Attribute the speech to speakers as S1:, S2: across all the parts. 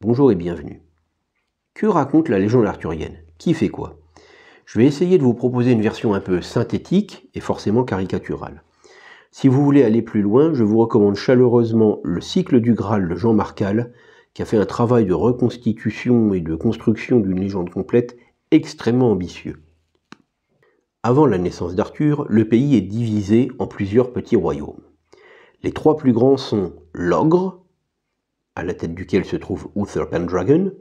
S1: Bonjour et bienvenue. Que raconte la légende arthurienne? Qui fait quoi? Je vais essayer de vous proposer une version un peu synthétique et forcément caricaturale. Si vous voulez aller plus loin, je vous recommande chaleureusement Le cycle du Graal de Jean Marcal, qui a fait un travail de reconstitution et de construction d'une légende complète extrêmement ambitieux. Avant la naissance d'Arthur, le pays est divisé en plusieurs petits royaumes. Les trois plus grands sont l'Ogre, à la tête duquel se trouve Uther Pendragon,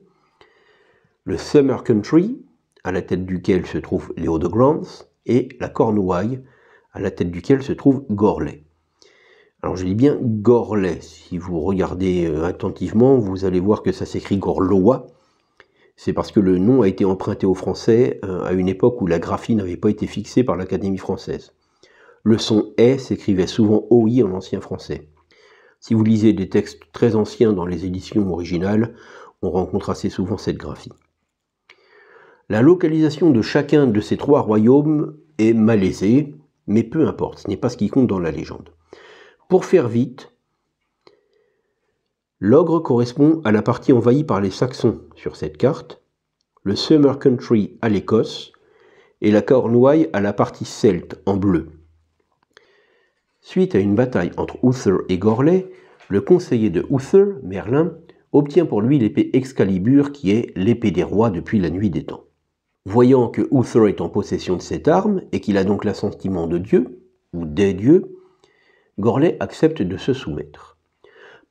S1: le Summer Country, à la tête duquel se trouve Leodegrance, et la Cornouaille, à la tête duquel se trouve Gorlais. Alors je dis bien Gorlais, si vous regardez attentivement, vous allez voir que ça s'écrit Gorlois. C'est parce que le nom a été emprunté au français à une époque où la graphie n'avait pas été fixée par l'Académie française. Le son « est » s'écrivait souvent « oi » en ancien français. Si vous lisez des textes très anciens dans les éditions originales, on rencontre assez souvent cette graphie. La localisation de chacun de ces trois royaumes est malaisée, mais peu importe, ce n'est pas ce qui compte dans la légende. Pour faire vite, l'Ogre correspond à la partie envahie par les Saxons sur cette carte, le Summer Country à l'Écosse, et la Cornouaille à la partie celte en bleu. Suite à une bataille entre Uther et Gorlais, le conseiller de Uther, Merlin, obtient pour lui l'épée Excalibur qui est l'épée des rois depuis la nuit des temps. Voyant que Uther est en possession de cette arme et qu'il a donc l'assentiment de Dieu, ou des dieux, Gorlais accepte de se soumettre.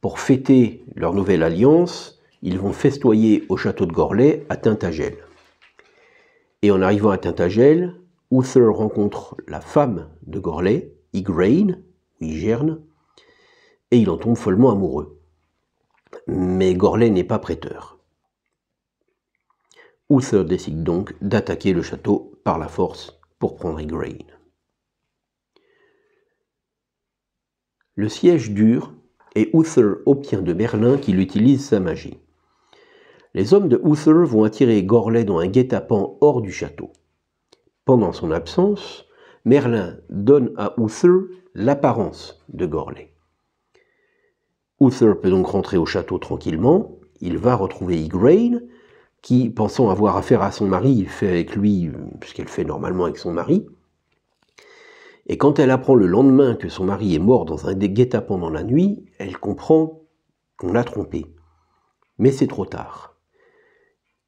S1: Pour fêter leur nouvelle alliance, ils vont festoyer au château de Gorlais à Tintagel. Et en arrivant à Tintagel, Uther rencontre la femme de Gorlais, Igraine, ou Igerne, et il en tombe follement amoureux. Mais Gorlais n'est pas prêteur. Uther décide donc d'attaquer le château par la force pour prendre Igraine. Le siège dure et Uther obtient de Merlin qu'il utilise sa magie. Les hommes de Uther vont attirer Gorlais dans un guet-apens hors du château. Pendant son absence, Merlin donne à Uther l'apparence de Gorlais. Uther peut donc rentrer au château tranquillement, il va retrouver Igraine, qui, pensant avoir affaire à son mari, fait avec lui ce qu'elle fait normalement avec son mari. Et quand elle apprend le lendemain que son mari est mort dans un guet-apens dans la nuit, elle comprend qu'on l'a trompé. Mais c'est trop tard.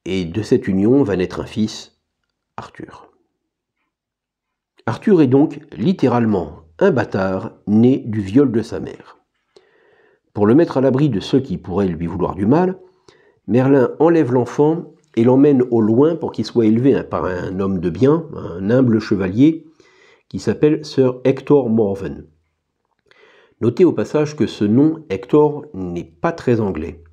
S1: Et de cette union va naître un fils, Arthur. Arthur est donc littéralement un bâtard né du viol de sa mère. Pour le mettre à l'abri de ceux qui pourraient lui vouloir du mal, Merlin enlève l'enfant et l'emmène au loin pour qu'il soit élevé par un homme de bien, un humble chevalier, qui s'appelle Sir Hector Morven. Notez au passage que ce nom, Hector, n'est pas très anglais.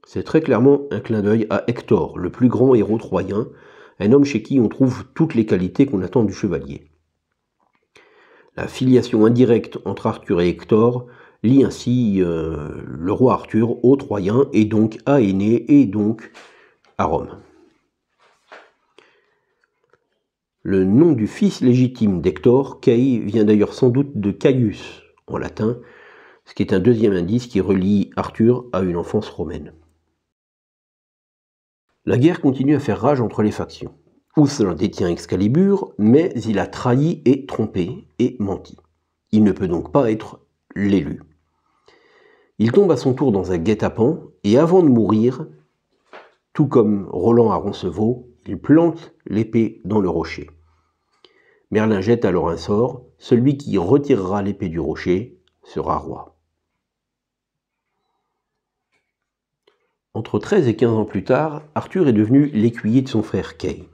S1: C'est très clairement un clin d'œil à Hector, le plus grand héros troyen, un homme chez qui on trouve toutes les qualités qu'on attend du chevalier. La filiation indirecte entre Arthur et Hector lie ainsi le roi Arthur aux Troyens et donc à Énée et donc à Rome. Le nom du fils légitime d'Hector, Cai, vient d'ailleurs sans doute de Caius en latin, ce qui est un deuxième indice qui relie Arthur à une enfance romaine. La guerre continue à faire rage entre les factions. Uther détient Excalibur, mais il a trahi et trompé et menti. Il ne peut donc pas être l'élu. Il tombe à son tour dans un guet-apens et avant de mourir, tout comme Roland à Roncevaux, il plante l'épée dans le rocher. Merlin jette alors un sort, celui qui retirera l'épée du rocher sera roi. Entre 13 et 15 ans plus tard, Arthur est devenu l'écuyer de son frère Cai.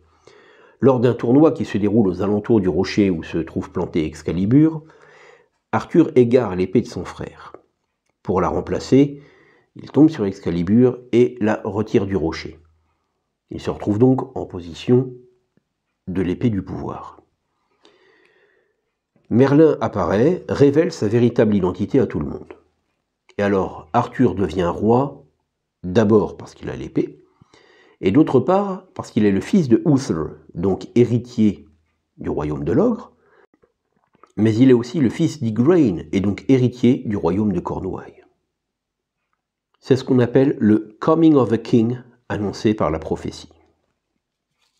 S1: Lors d'un tournoi qui se déroule aux alentours du rocher où se trouve planté Excalibur, Arthur égare l'épée de son frère. Pour la remplacer, il tombe sur Excalibur et la retire du rocher. Il se retrouve donc en position de l'épée du pouvoir. Merlin apparaît, révèle sa véritable identité à tout le monde. Et alors Arthur devient roi, d'abord parce qu'il a l'épée, et d'autre part parce qu'il est le fils de Uther, donc héritier du royaume de l'Ogre, mais il est aussi le fils d'Igraine, et donc héritier du royaume de Cornouaille. C'est ce qu'on appelle le « coming of a king » annoncé par la prophétie.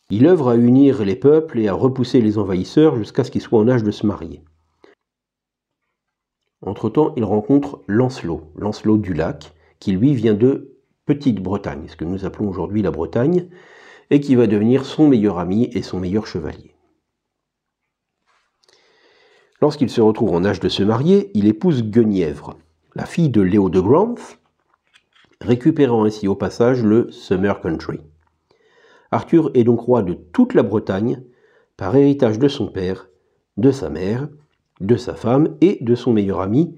S1: Il œuvre à unir les peuples et à repousser les envahisseurs jusqu'à ce qu'ils soient en âge de se marier. Entre-temps, il rencontre Lancelot du Lac, qui lui vient de Petite-Bretagne, ce que nous appelons aujourd'hui la Bretagne, et qui va devenir son meilleur ami et son meilleur chevalier. Lorsqu'il se retrouve en âge de se marier, il épouse Guenièvre, la fille de Léo de Granth, récupérant ainsi au passage le Summer Country. Arthur est donc roi de toute la Bretagne, par héritage de son père, de sa mère, de sa femme et de son meilleur ami,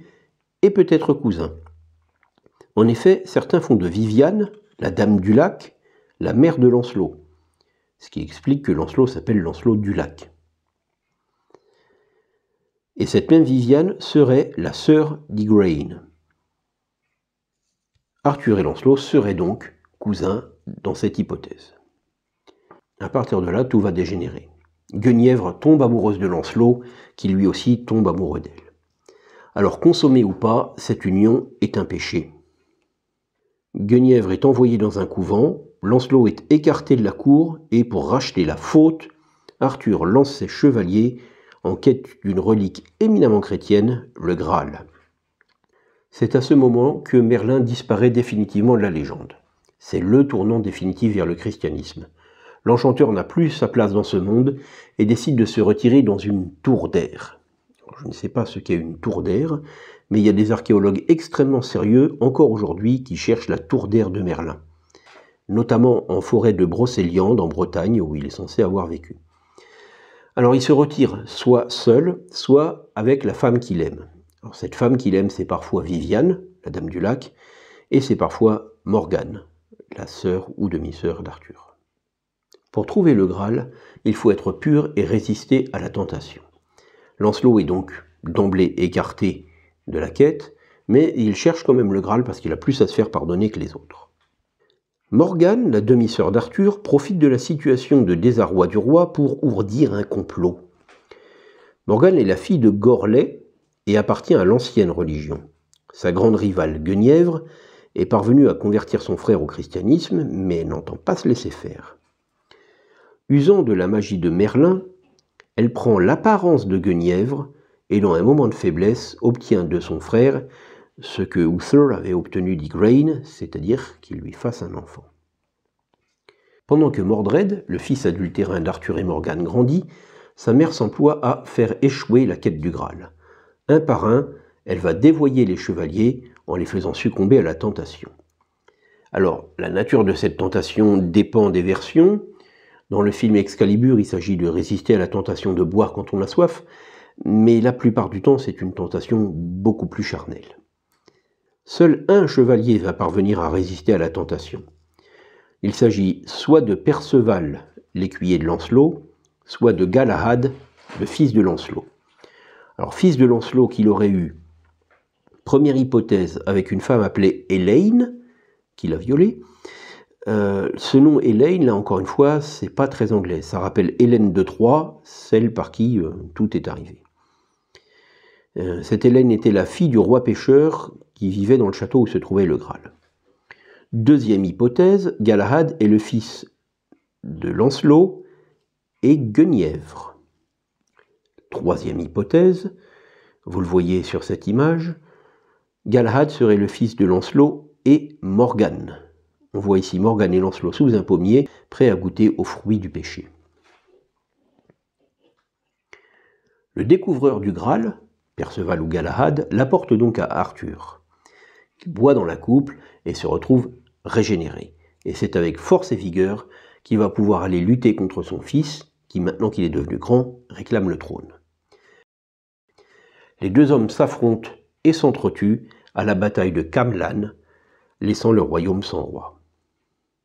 S1: et peut-être cousin. En effet, certains font de Viviane, la dame du lac, la mère de Lancelot, ce qui explique que Lancelot s'appelle Lancelot du Lac. Et cette même Viviane serait la sœur d'Igraine. Arthur et Lancelot seraient donc cousins dans cette hypothèse. À partir de là, tout va dégénérer. Guenièvre tombe amoureuse de Lancelot, qui lui aussi tombe amoureux d'elle. Alors, consommée ou pas, cette union est un péché. Guenièvre est envoyée dans un couvent, Lancelot est écarté de la cour, et pour racheter la faute, Arthur lance ses chevaliers en quête d'une relique éminemment chrétienne, le Graal. C'est à ce moment que Merlin disparaît définitivement de la légende. C'est le tournant définitif vers le christianisme. L'enchanteur n'a plus sa place dans ce monde et décide de se retirer dans une tour d'air. Je ne sais pas ce qu'est une tour d'air, mais il y a des archéologues extrêmement sérieux, encore aujourd'hui, qui cherchent la tour d'air de Merlin, notamment en forêt de Brocéliande, en Bretagne, où il est censé avoir vécu. Alors il se retire soit seul, soit avec la femme qu'il aime. Alors, cette femme qu'il aime, c'est parfois Viviane, la dame du lac, et c'est parfois Morgane, la sœur ou demi-sœur d'Arthur. Pour trouver le Graal, il faut être pur et résister à la tentation. Lancelot est donc d'emblée écarté de la quête, mais il cherche quand même le Graal parce qu'il a plus à se faire pardonner que les autres. Morgane, la demi-sœur d'Arthur, profite de la situation de désarroi du roi pour ourdir un complot. Morgane est la fille de Gorlet et appartient à l'ancienne religion. Sa grande rivale Guenièvre est parvenue à convertir son frère au christianisme, mais n'entend pas se laisser faire. Usant de la magie de Merlin, elle prend l'apparence de Guenièvre et dans un moment de faiblesse obtient de son frère ce que Uther avait obtenu d'Igraine, c'est-à-dire qu'il lui fasse un enfant. Pendant que Mordred, le fils adultérin d'Arthur et Morgane, grandit, sa mère s'emploie à faire échouer la quête du Graal. Un par un, elle va dévoyer les chevaliers en les faisant succomber à la tentation. Alors, la nature de cette tentation dépend des versions. Dans le film Excalibur, il s'agit de résister à la tentation de boire quand on a soif, mais la plupart du temps, c'est une tentation beaucoup plus charnelle. Seul un chevalier va parvenir à résister à la tentation. Il s'agit soit de Perceval, l'écuyer de Lancelot, soit de Galahad, le fils de Lancelot. Alors, fils de Lancelot qu'il aurait eu, première hypothèse, avec une femme appelée Elaine, qu'il a violée. Ce nom Elaine, là encore une fois, c'est pas très anglais. Ça rappelle Hélène de Troie, celle par qui tout est arrivé. Cette Hélène était la fille du roi pêcheur qui vivait dans le château où se trouvait le Graal. Deuxième hypothèse, Galahad est le fils de Lancelot et Guenièvre. Troisième hypothèse, vous le voyez sur cette image, Galahad serait le fils de Lancelot et Morgane. On voit ici Morgane et Lancelot sous un pommier, prêts à goûter aux fruits du péché. Le découvreur du Graal, Perceval ou Galahad, l'apporte donc à Arthur. Il boit dans la coupe et se retrouve régénéré. Et c'est avec force et vigueur qu'il va pouvoir aller lutter contre son fils, qui maintenant qu'il est devenu grand, réclame le trône. Les deux hommes s'affrontent et s'entretuent à la bataille de Camlann, laissant le royaume sans roi.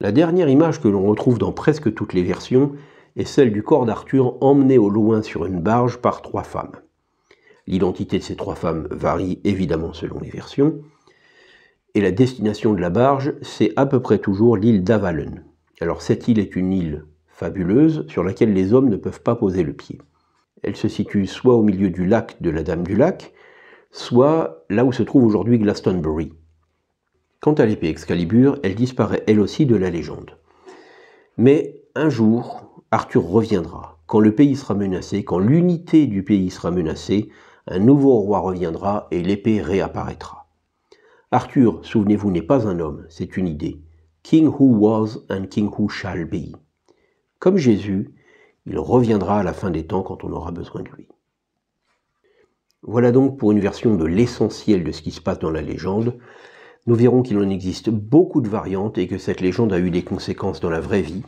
S1: La dernière image que l'on retrouve dans presque toutes les versions est celle du corps d'Arthur emmené au loin sur une barge par 3 femmes. L'identité de ces 3 femmes varie évidemment selon les versions, et la destination de la barge, c'est à peu près toujours l'île d'Avalen. Alors cette île est une île fabuleuse sur laquelle les hommes ne peuvent pas poser le pied. Elle se situe soit au milieu du lac de la Dame du Lac, soit là où se trouve aujourd'hui Glastonbury. Quant à l'épée Excalibur, elle disparaît elle aussi de la légende. Mais un jour, Arthur reviendra. Quand le pays sera menacé, quand l'unité du pays sera menacée, un nouveau roi reviendra et l'épée réapparaîtra. Arthur, souvenez-vous, n'est pas un homme, c'est une idée. King who was and king who shall be. Comme Jésus, il reviendra à la fin des temps quand on aura besoin de lui. Voilà donc pour une version de l'essentiel de ce qui se passe dans la légende. Nous verrons qu'il en existe beaucoup de variantes et que cette légende a eu des conséquences dans la vraie vie.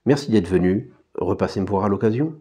S1: Merci d'être venu. Repassez me voir à l'occasion.